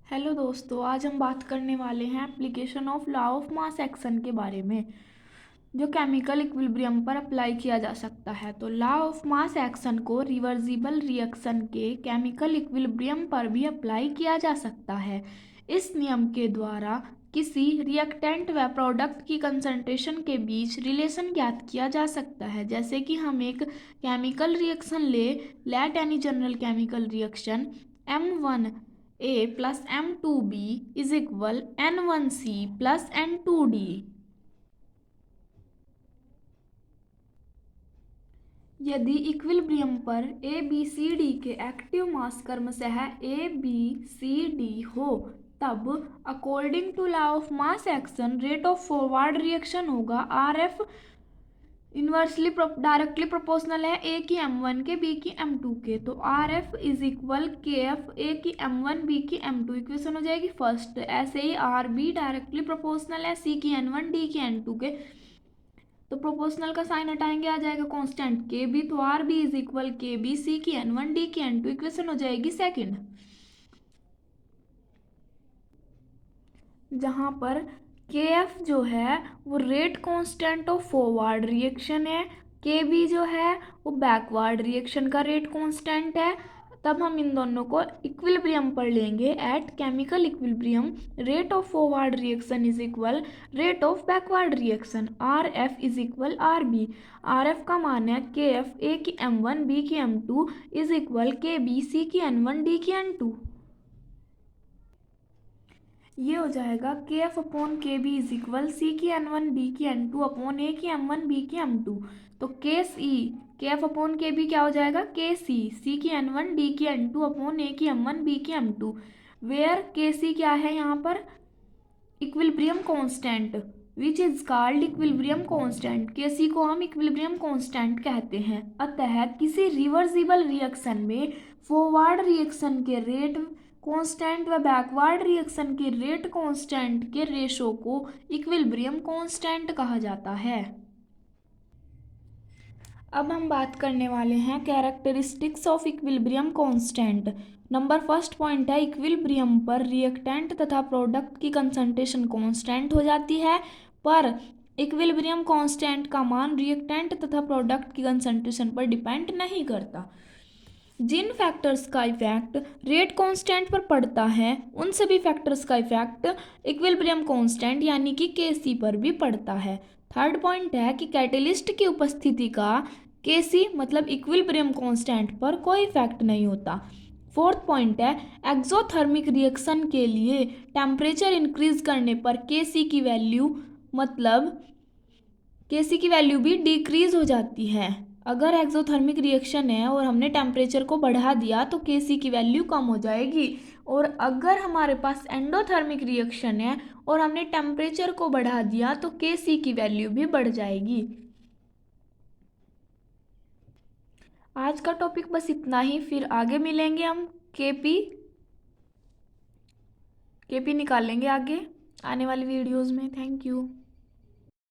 Hello दोस्तों, आज हम बात करने वाले हैं application of law of mass action के बारे में, जो केमिकल इक्विलिब्रियम पर अप्लाई किया जा सकता है। तो लॉ ऑफ मास एक्शन को रिवर्सिबल रिएक्शन के केमिकल इक्विलिब्रियम पर भी अप्लाई किया जा सकता है। इस नियम के द्वारा किसी रिएक्टेंट व प्रोडक्ट की कंसंट्रेशन के बीच रिलेशन ज्ञात किया जा सकता है। जैसे कि हम एक chemical reaction let any general chemical reaction M1A plus M2B is equal N1C plus N2D। यदि इक्विलिब्रियम पर ABCD के एक्टिव मास क्रमशः ABCD हो, तब according to law of mass action rate of forward reaction होगा RF इन्वर्सली डायरेक्टली प्रोपोर्शनल है A की M1 के B की M2 के। तो RF is equal KF A की M1 B की M2 इक्वेशन हो जाएगी फर्स्ट। ऐसे ही RB डायरेक्टली प्रोपोर्शनल है C की N1 D की N2 के, तो प्रोपोर्शनल का साइन हटाएंगे आ जाएगा कांस्टेंट KB। तो RB is equal KB C की N1 D की N2 इक्वेशन हो जाएगी सेकेंड, जहाँ पर KF जो है वो rate constant of forward reaction है, KB जो है वो बैकवर्ड रिएक्शन का रेट कांस्टेंट है। तब हम इन दोनों को इक्विलिब्रियम पर लेंगे। At chemical equilibrium rate of forward reaction is equal rate of backward reaction. RF is equal RB। RF का मान है KF A की M1 B की M2 is equal KB C की N1 D की N2। ये हो जाएगा KF upon KB is equal C की N1 B की N2 अपॉन A की M1 B की M2। तो KF अपॉन KB क्या हो जाएगा KC C की N1 D की N2 अपॉन A की M1 B की M2, वेयर KC क्या है यहाँ पर equilibrium constant which is called equilibrium constant. KC को हम इक्विलिब्रियम कांस्टेंट कहते हैं। अतः किसी रिवर्सिबल रिएक्शन में फॉरवर्ड रिएक्शन के रेट कांस्टेंट व बैकवर्ड रिएक्शन के रेट कांस्टेंट के रेशो को इक्विलिब्रियम कांस्टेंट कहा जाता है। अब हम बात करने वाले हैं characteristics of equilibrium constant. Number first point है इक्विलिब्रियम पर रिएक्टेंट तथा प्रोडक्ट की कंसंट्रेशन कांस्टेंट हो जाती है, पर इक्विलिब्रियम कांस्टेंट का मान रिएक्टेंट तथा प्रोडक्ट की कंसंट्रेशन पर डिपेंड नहीं करता। जिन फैक्टर्स का इफेक्ट रेट कांस्टेंट पर पड़ता है, उन सभी फैक्टर्स का इफेक्ट इक्विलिब्रियम कांस्टेंट यानी कि KC पर भी पड़ता है। थर्ड पॉइंट है कि कैटेलिस्ट की उपस्थिति का KC मतलब इक्विलिब्रियम कांस्टेंट पर कोई इफेक्ट नहीं होता। फोर्थ पॉइंट है एक्सोथर्मिक रिएक्शन के लिए टेम्परेचर इंक्रीज करने पर KC की वैल्यू भी डिक्रीज हो जाती है। अगर एक्सोथर्मिक रिएक्शन है और हमने टेम्परेचर को बढ़ा दिया तो KC की वैल्यू कम हो जाएगी, और अगर हमारे पास एंडोथर्मिक रिएक्शन है और हमने टेम्परेचर को बढ़ा दिया तो KC की वैल्यू भी बढ़ जाएगी। आज का टॉपिक बस इतना ही, फिर आगे मिलेंगे हम KP निकालेंगे आगे आने वाली वीडियोस में। Thank you.